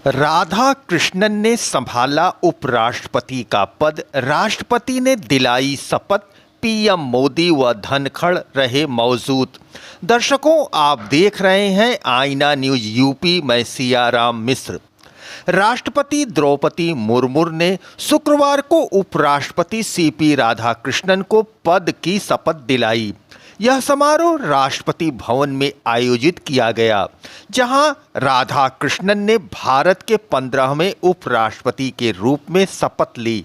राधा कृष्णन ने संभाला उपराष्ट्रपति का पद, राष्ट्रपति ने दिलाई शपथ, पीएम मोदी व धनखड़ रहे मौजूद। दर्शकों, आप देख रहे हैं आईना न्यूज यूपी, मैं सियाराम मिश्र। राष्ट्रपति द्रौपदी मुर्मू ने शुक्रवार को उपराष्ट्रपति सीपी राधाकृष्णन को पद की शपथ दिलाई। यह समारोह राष्ट्रपति भवन में आयोजित किया गया, जहां राधाकृष्णन ने भारत के 15वें उपराष्ट्रपति के रूप में शपथ ली।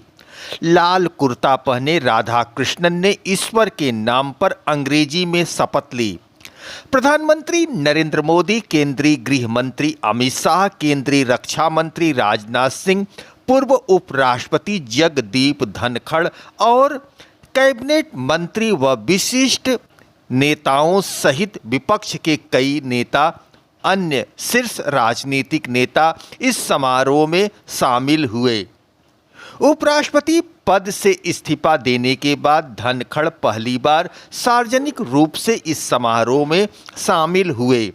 लाल कुर्ता पहने राधाकृष्णन ने ईश्वर के नाम पर अंग्रेजी में शपथ ली। प्रधानमंत्री नरेंद्र मोदी, केंद्रीय गृह मंत्री अमित शाह, केंद्रीय रक्षा मंत्री राजनाथ सिंह, पूर्व उपराष्ट्रपति जगदीप धनखड़ और कैबिनेट मंत्री व विशिष्ट नेताओं सहित विपक्ष के कई नेता, अन्य शीर्ष राजनीतिक नेता इस समारोह में शामिल हुए। उपराष्ट्रपति पद से इस्तीफा देने के बाद धनखड़ पहली बार सार्वजनिक रूप से इस समारोह में शामिल हुए।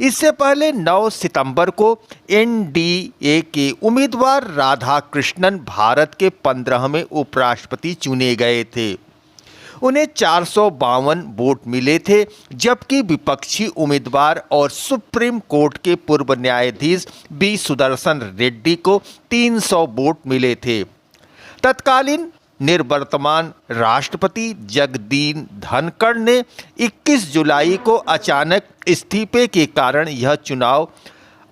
इससे पहले 9 सितंबर को एनडीए के उम्मीदवार राधाकृष्णन भारत के 15वें उपराष्ट्रपति चुने गए थे। उन्हें 452 वोट मिले थे, जबकि विपक्षी उम्मीदवार और सुप्रीम कोर्ट के पूर्व न्यायाधीश बी सुदर्शन रेड्डी को 300 वोट मिले थे। तत्कालीन निवर्तमान राष्ट्रपति जगदीप धनखड़ ने 21 जुलाई को अचानक इस्तीफे के कारण यह चुनाव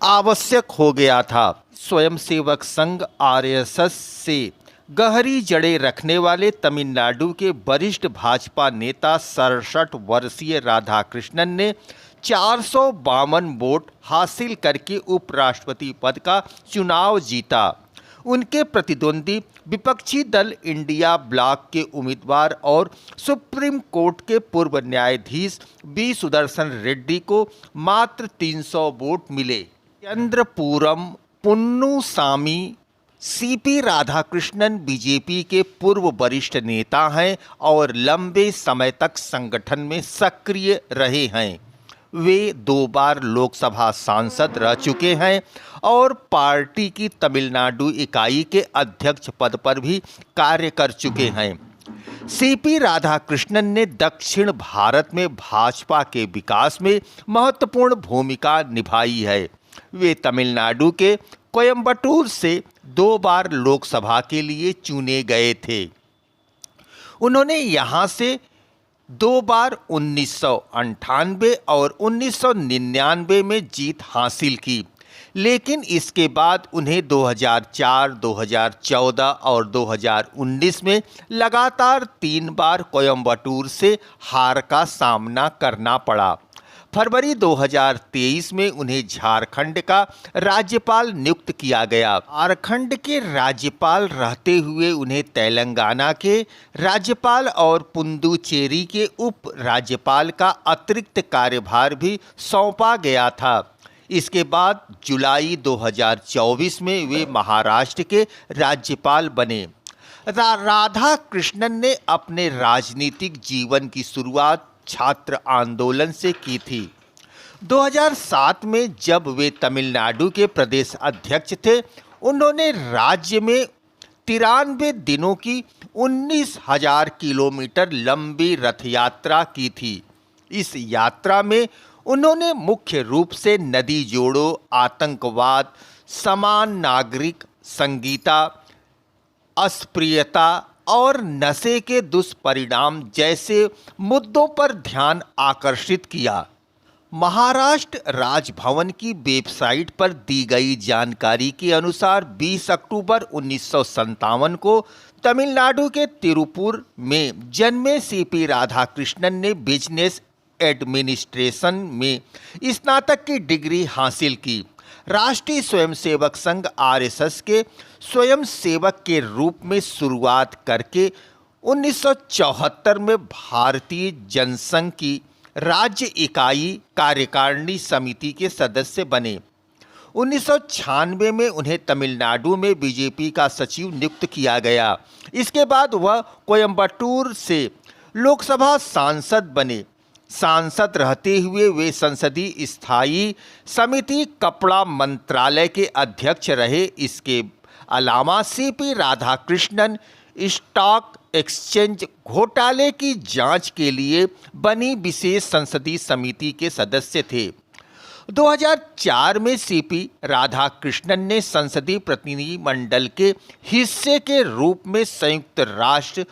आवश्यक हो गया था। स्वयंसेवक संघ आरएसएस से गहरी जड़ें रखने वाले तमिलनाडु के वरिष्ठ भाजपा नेता 67 वर्षीय राधाकृष्णन ने 452 वोट हासिल करके उपराष्ट्रपति पद का चुनाव जीता। उनके प्रतिद्वंदी विपक्षी दल इंडिया ब्लॉक के उम्मीदवार और सुप्रीम कोर्ट के पूर्व न्यायाधीश बी सुदर्शन रेड्डी को मात्र 300 वोट मिले। चंद्रपुरम पुन्नुसामी सीपी राधाकृष्णन बीजेपी के पूर्व वरिष्ठ नेता हैं और लंबे समय तक संगठन में सक्रिय रहे हैं। वे 2 बार लोकसभा सांसद रह चुके हैं और पार्टी की तमिलनाडु इकाई के अध्यक्ष पद पर भी कार्य कर चुके हैं। सीपी राधाकृष्णन ने दक्षिण भारत में भाजपा के विकास में महत्वपूर्ण भूमिका निभाई है। वे तमिलनाडु के कोयम्बटूर से 2 बार लोकसभा के लिए चुने गए थे। उन्होंने यहां से 2 बार 1998 और 1999 में जीत हासिल की, लेकिन इसके बाद उन्हें 2004, 2014 और 2019 में लगातार 3 बार कोयम्बटूर से हार का सामना करना पड़ा। फरवरी 2023 में उन्हें झारखंड का राज्यपाल नियुक्त किया गया। झारखंड के राज्यपाल रहते हुए उन्हें तेलंगाना के राज्यपाल और पुडुचेरी के उप राज्यपाल का अतिरिक्त कार्यभार भी सौंपा गया था। इसके बाद जुलाई 2024 में वे महाराष्ट्र के राज्यपाल बने। राधाकृष्णन ने अपने राजनीतिक जीवन की शुरुआत छात्र आंदोलन से की थी। 2007 में जब वे तमिलनाडु के प्रदेश अध्यक्ष थे, उन्होंने राज्य में 93 दिनों की 19,000 किलोमीटर लंबी रथ यात्रा की थी। इस यात्रा में उन्होंने मुख्य रूप से नदी जोड़ो, आतंकवाद, समान नागरिक संहिता, अस्पृश्यता और नशे के दुष्परिणाम जैसे मुद्दों पर ध्यान आकर्षित किया। महाराष्ट्र राजभवन की वेबसाइट पर दी गई जानकारी के अनुसार 20 अक्टूबर 1957 को तमिलनाडु के तिरुपुर में जन्मे सीपी राधाकृष्णन ने बिजनेस एडमिनिस्ट्रेशन में स्नातक की डिग्री हासिल की। राष्ट्रीय स्वयंसेवक संघ आरएसएस के स्वयंसेवक के रूप में शुरुआत करके 1974 में भारतीय जनसंघ की राज्य इकाई कार्यकारिणी समिति के सदस्य बने। 1996 में उन्हें तमिलनाडु में बीजेपी का सचिव नियुक्त किया गया। इसके बाद वह कोयम्बटूर से लोकसभा सांसद बने। सांसद रहते हुए वे संसदीय स्थायी समिति कपड़ा मंत्रालय के अध्यक्ष रहे। इसके अलावा सीपी राधाकृष्णन स्टॉक एक्सचेंज घोटाले की जांच के लिए बनी विशेष संसदीय समिति के सदस्य थे। 2004 में सीपी राधाकृष्णन ने संसदीय प्रतिनिधिमंडल के हिस्से के रूप में संयुक्त राष्ट्र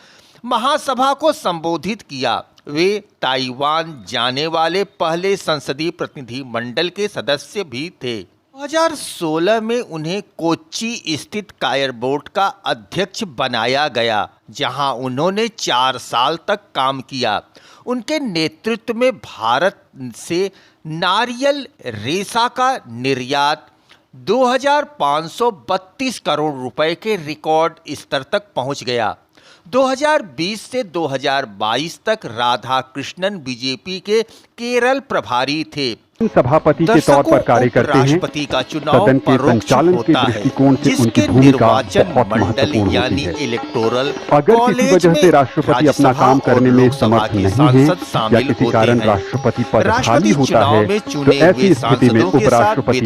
महासभा को संबोधित किया। वे ताइवान जाने वाले पहले संसदीय प्रतिनिधिमंडल के सदस्य भी थे। 2016 में उन्हें कोच्चि स्थित कायर बोर्ड का अध्यक्ष बनाया गया, जहां उन्होंने 4 साल तक काम किया। उनके नेतृत्व में भारत से नारियल रेशा का निर्यात 2532 करोड़ रुपए के रिकॉर्ड स्तर तक पहुंच गया। 2020 से 2022 तक राधाकृष्णन बीजेपी के केरल प्रभारी थे। सभापति के तौर पर कार्य करते हैं। राष्ट्रपति का चुनाव सदन के संचालन के दृष्टिकोण से उनकी भूमिका बहुत महत्वपूर्ण होती है। इलेक्टोरल अगर किसी वजह से राष्ट्रपति अपना काम करने में समर्थ नहीं है या किसी कारण राष्ट्रपति पद खाली होता है, तो ऐसी स्थिति में उपराष्ट्रपति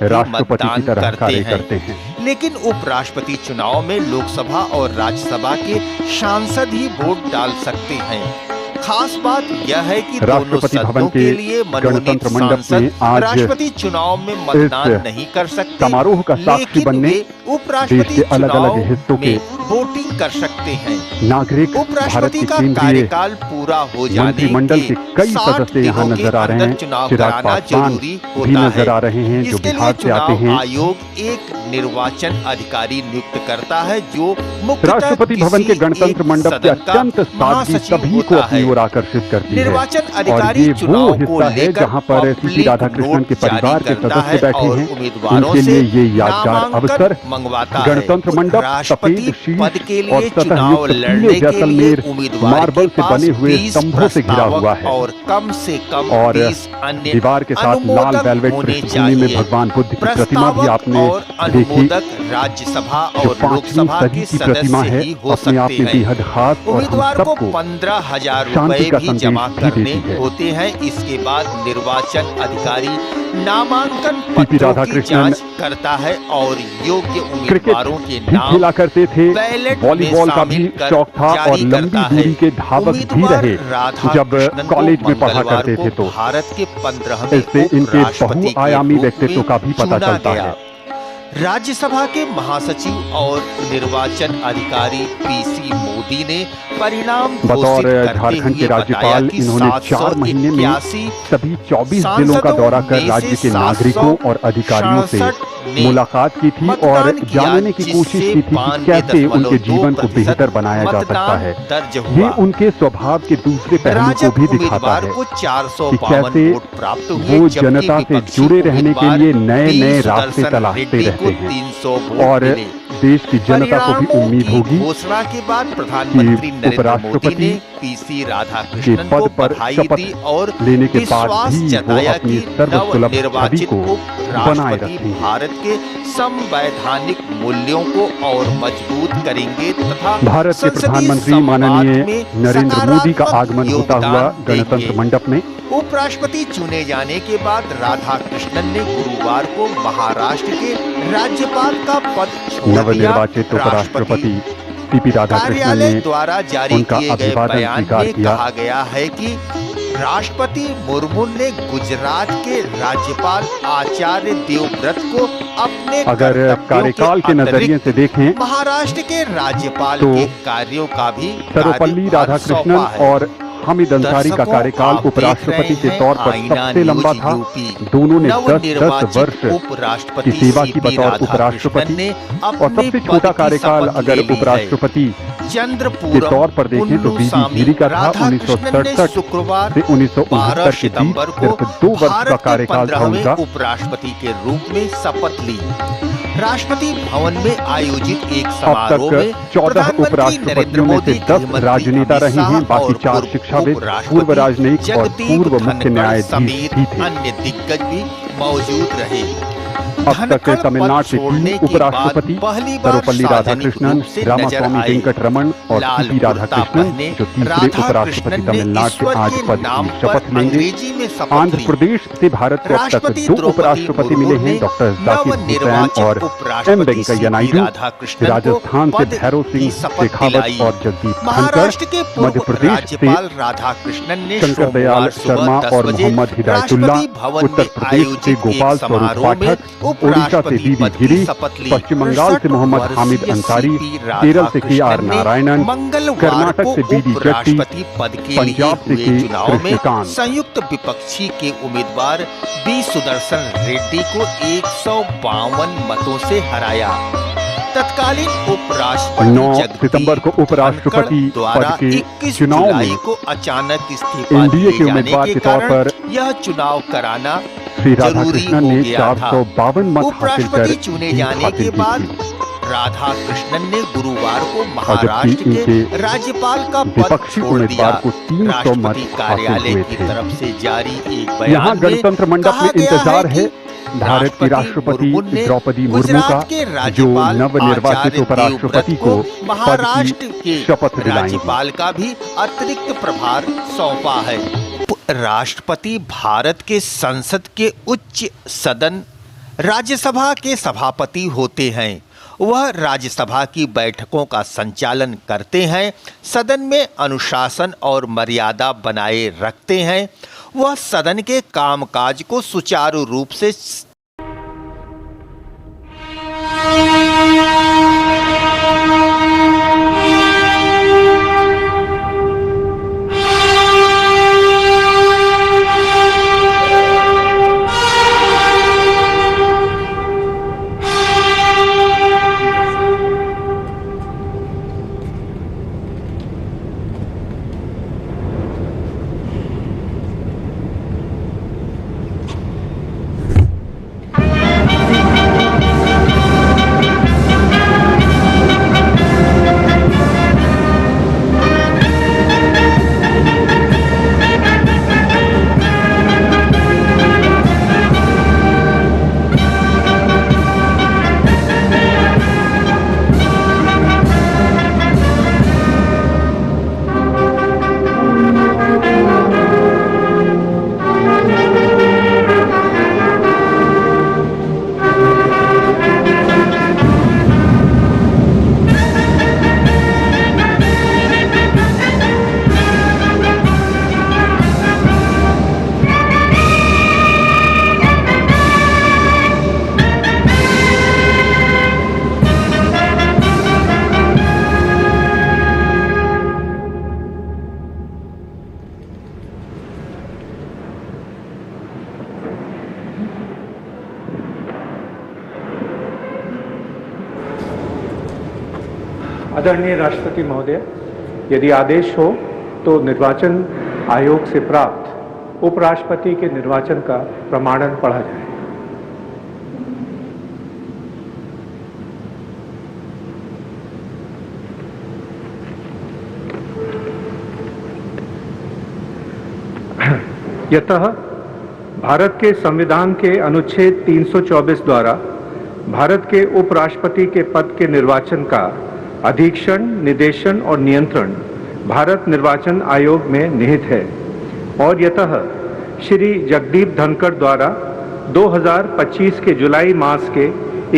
राष्ट्रपति की तरह कार्य करते हैं। लेकिन उपराष्ट्रपति चुनाव में लोकसभा और राज्यसभा के सांसद ही वोट डाल सकते हैं। खास बात यह है कि राष्ट्रपति भवन के गणतंत्र मंडप में आज राष्ट्रपति चुनाव में मतदान नहीं कर सकते, समारोह का साक्षी बनने उपराष्ट्रपति देश के अलग-अलग हिस्सों के वोटिंग कर सकते हैं। नागरिक उपराष्ट्रपति का कार्यकाल पूरा हो जाने मंत्रिमंडल के कई सदस्य यहाँ नजर आ रहे हैं। चिराग पासवान भी नजर आ रहे हैं, जो बिहार से आते हैं। आयोग एक निर्वाचन अधिकारी नियुक्त करता है, जो राष्ट्रपति भवन के गणतंत्र मंडप के अत्यंत सादगी सभी को अपनी ओर आकर्षित करती है। निर्वाचन और अधिकारी ये वो हिस्सा है जहाँ पर सीपी राधाकृष्णन के परिवार के सदस्य बैठे हैं। उनके लिए ये यादगार अवसर गणतंत्र मंडप सफेद शीट और सतह युक्त पीले जैसलमेर मार्बल से बने हुए स्तंभों से घिरा हुआ है और कम से कम और दीवार के साथ लाल वेलवेट पृष्ठभूमि में भगवान बुद्ध की प्रतिमा भी आपने देखी। राज्यसभा जो और 5वीं लोकसभा सदी की की प्रतिमा है, अपने आप में बेहद खास और हम उम्मीदवार को सबको 15,000 शांति रुपए का भी संदेश जमा भी करने देती है। होते हैं। इसके बाद निर्वाचन अधिकारी नामांकन सीपी पत्रों की राधाकृष्णन जांच करता है और योग्य क्रिकेट उम्मीदवारों के भी नाम खेला करते थे। बैलेट वॉलीबॉल में का भी शामिल कर शौक था और जारी लंबी करता है। दूरी के धावक भी उम्मीदवार रहे जब राधाकृष्णन को कॉलेज में पढ़ा मंगलवार करते को थे। तो भारत के 15वें इससे इनके उपराष्ट्रपति के बहुआयामी रूप व्यक्तित्व में का भी पता चुना चलता गया। है। राज्यसभा के महासचिव और निर्वाचन अधिकारी पीसी मोदी ने परिणाम बतौर घोषित करते झारखंड के हुए राज्यपाल बताया कि इन्होंने 4 महीने में सभी 24 जिलों का दौरा कर राज्य के नागरिकों और अधिकारियों से मुलाकात की थी और जानने की कोशिश की थी कि कैसे उनके जीवन को बेहतर बनाया जा सकता है। ये उनके स्वभाव के दूसरे पहलू को भी दिखाता है कि कैसे वो जनता से जुड़े रहने के लिए नए नए रास्ते तलाशते रहते हैं और देश की जनता को भी उम्मीद होगी घोषणा के बाद प्रधानमंत्री नरेंद्र मोदी ने पीसी राधाकृष्णन को बधाई दी और लेने के बाद विश्वास भी वो जताया अपनी कि सर्वसुलभ छवि नवनिर्वाचित को बनाए उपराष्ट्रपति रखेंगे। भारत के संवैधानिक मूल्यों को और मजबूत करेंगे तथा भारत के प्रधानमंत्री माननीय नरेंद्र मोदी का आगमन होता हुआ गणतंत्र मंडप में उपराष्ट्रपति चुने जाने के बाद राधाकृष्णन ने गुरुवार को महाराष्ट्र के राज्यपाल का पद छोड़ दिया। नवनिर्वाचित उपराष्ट्रपति सीपी राधाकृष्णन कार्यालय ने द्वारा जारी उनका किए गए अभिवादन बयान स्वीकार में किया। कहा गया है कि राष्ट्रपति मुर्मू ने गुजरात के राज्यपाल आचार्य देवव्रत को अपने अगर कार्यकाल के नजरिए से देखें महाराष्ट्र के राज्यपाल तो के कार्यों का भी सर्वपल्ली राधाकृष्णन और हामिद अंसारी का कार्यकाल उपराष्ट्रपति के तौर पर सबसे लंबा था। दोनों ने 10-10 वर्ष की सेवा की बतौर उपराष्ट्रपति और सबसे छोटा कार्यकाल अगर उपराष्ट्रपति के तौर पर देखें तो बीबी गिरी का था 1967 से 1969 के बीच सिर्फ 2 वर्ष का कार्यकाल था उनका। उपराष्ट्रपति के रूप में शपथ ली। राष्ट्रपति भवन में आयोजित एक अब समारोह में तक 14 उपराष्ट्रपतियों में से 10 राजनेता रहे हैं, बाकी 4 शिक्षाविद, पूर्व राजनयिक और पूर्व मुख्य न्यायाधीश भी थे। अन्य दिग्गज भी मौजूद रहे। अब तक तमिलनाडु से 3 उपराष्ट्रपति सर्वपल्ली राधाकृष्णन, रामास्वामी वेंकटरमण और सीपी राधाकृष्णन जो तीसरे उपराष्ट्रपति तमिलनाडु से आज पद की शपथ लेंगे। आंध्र प्रदेश से भारत को अब तक 2 उपराष्ट्रपति मिले हैं, डॉक्टर जाकिर हुसैन और एम वेंकैया नायडू। राजस्थान से भैरव सिंह शेखावत और जगदीप धनखड़, मध्य प्रदेश से शंकर दयाल शर्मा और मोहम्मद हिदायतुल्ला, उत्तर प्रदेश से गोपाल स्वरूप पाठक, ओडिशा से बीबी गिरी, पश्चिम बंगाल से मोहम्मद हामिद अंसारी, केरल से के.आर. नारायणन, कर्नाटक से बीडी जट्टी, पंजाब से के कृष्णकांत। संयुक्त विपक्षी के उम्मीदवार बी सुदर्शन रेड्डी को 152 मतों से हराया। तत्कालीन उपराष्ट्रपति 9 सितंबर को उपराष्ट्रपति पद के चुनाव में को अचानक इस्तीफा एनडीए के उम्मीदवार के तौर पर यह चुनाव कराना श्री राधाकृष्णन ने 452 मत हासिल कर चुने जाने के बाद राधाकृष्णन ने गुरुवार को महाराष्ट्र के राज्यपाल का पद छोड़ दिया। को 300 मत राष्ट्रपति कार्यालय की तरफ से जारी एक बयान यहाँ गणतंत्र मंडप में इंतजार है भारत की राष्ट्रपति द्रौपदी मुर्मू का, जो नवनिर्वाचित उपराष्ट्रपति को महाराष्ट्र के शपथ दिलाएंगे। राज्यपाल का भी अतिरिक्त प्रभार सौंपा है। राष्ट्रपति भारत के संसद के उच्च सदन राज्यसभा के सभापति होते हैं। वह राज्यसभा की बैठकों का संचालन करते हैं, सदन में अनुशासन और मर्यादा बनाए रखते हैं। वह सदन के कामकाज को सुचारू रूप से आदरणीय राष्ट्रपति महोदय, यदि आदेश हो तो निर्वाचन आयोग से प्राप्त उपराष्ट्रपति के निर्वाचन का प्रमाणन पढ़ा जाए। यतः भारत के संविधान के अनुच्छेद 324 द्वारा भारत के उपराष्ट्रपति के पद के निर्वाचन का अधीक्षण, निदेशन और नियंत्रण भारत निर्वाचन आयोग में निहित है और यतः श्री जगदीप धनखड़ द्वारा 2025 के जुलाई मास के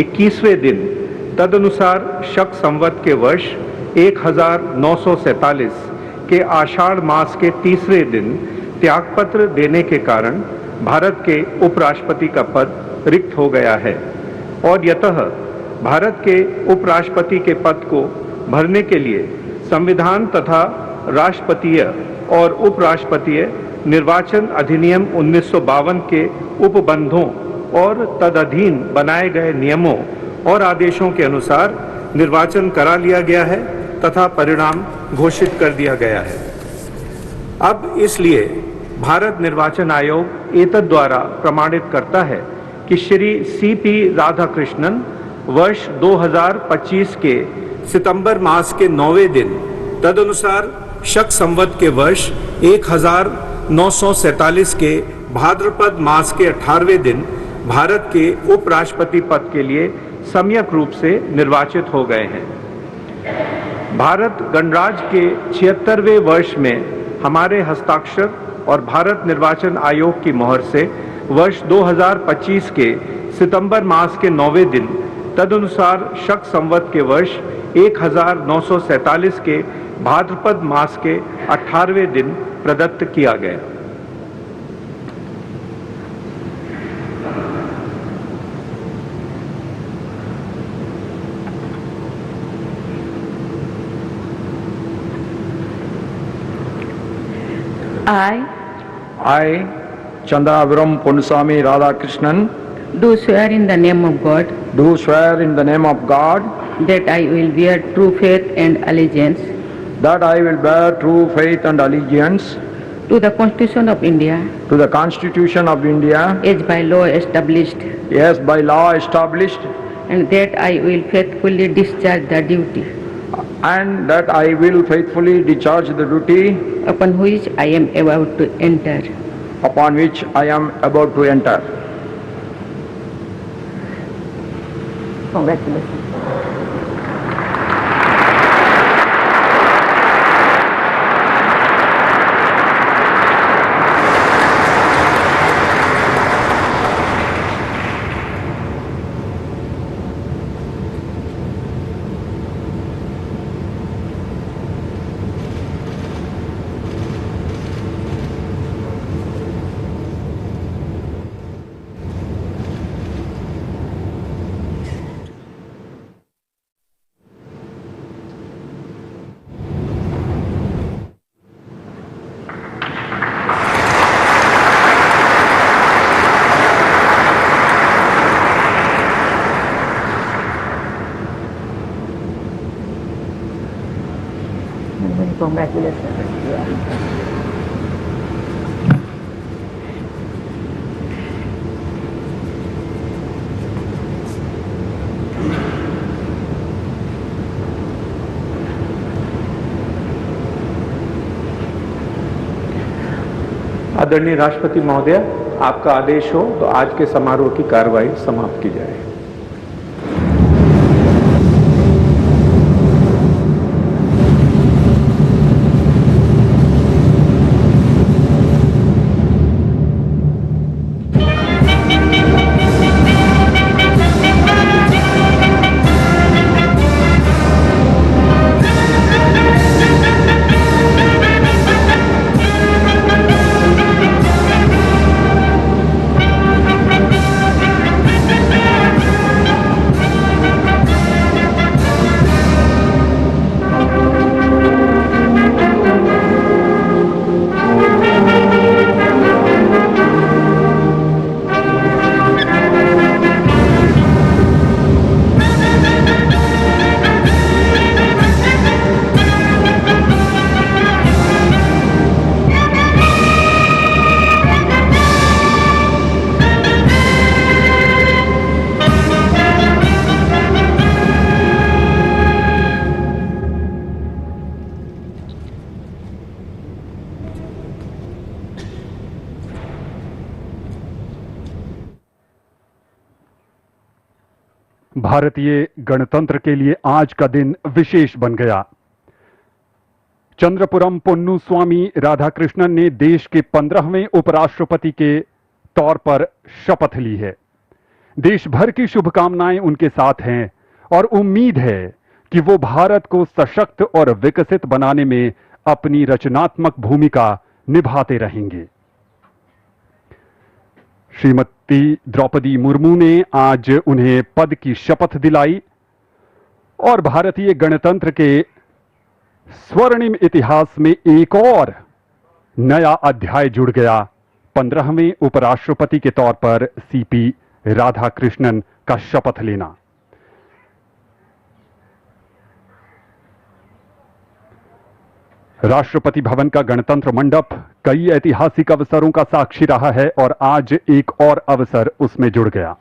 21वें दिन तदनुसार शक संवत के वर्ष 1947 के आषाढ़ मास के तीसरे दिन त्यागपत्र देने के कारण भारत के उपराष्ट्रपति का पद रिक्त हो गया है और यतः भारत के उपराष्ट्रपति के पद को भरने के लिए संविधान तथा राष्ट्रपतीय और उपराष्ट्रपतीय निर्वाचन अधिनियम 1952 के उपबंधों और तदधीन बनाए गए नियमों और आदेशों के अनुसार निर्वाचन करा लिया गया है तथा परिणाम घोषित कर दिया गया है। अब इसलिए भारत निर्वाचन आयोग एतद द्वारा प्रमाणित करता है कि श्री सीपी राधाकृष्णन वर्ष 2025 के सितंबर मास के 9वें दिन तदनुसार शक संवत के वर्ष 1947 के भाद्रपद मास के 18वें दिन भारत के उपराष्ट्रपति पद के लिए सम्यक रूप से निर्वाचित हो गए हैं। भारत गणराज्य के 76वें वर्ष में हमारे हस्ताक्षर और भारत निर्वाचन आयोग की मोहर से वर्ष 2025 के सितंबर मास के 9वें दिन तदनुसार शक संवत के वर्ष 1947 के भाद्रपद मास के 18वें दिन प्रदत्त किया गया। I, Chandravaram Ponnuswamy Radhakrishnan, do swear in the name of God do swear in the name of God that I will bear true faith and allegiance that I will bear true faith and allegiance to the Constitution of India to the Constitution of India as by law established, as by law established, and that I will faithfully discharge the duty and that I will faithfully discharge the duty upon which I am about to enter. upon which I am about to enter. Congratulations. आदरणीय राष्ट्रपति महोदय, आपका आदेश हो तो आज के समारोह की कार्रवाई समाप्त की जाए। भारतीय गणतंत्र के लिए आज का दिन विशेष बन गया। चंद्रपुरम पोन्नुस्वामी राधाकृष्णन ने देश के 15वें उपराष्ट्रपति के तौर पर शपथ ली है। देश भर की शुभकामनाएं उनके साथ हैं और उम्मीद है कि वो भारत को सशक्त और विकसित बनाने में अपनी रचनात्मक भूमिका निभाते रहेंगे। श्रीमती द्रौपदी मुर्मू ने आज उन्हें पद की शपथ दिलाई और भारतीय गणतंत्र के स्वर्णिम इतिहास में एक और नया अध्याय जुड़ गया। 15वें उपराष्ट्रपति के तौर पर सीपी राधाकृष्णन का शपथ लेना। राष्ट्रपति भवन का गणतंत्र मंडप कई ऐतिहासिक अवसरों का साक्षी रहा है और आज एक और अवसर उसमें जुड़ गया।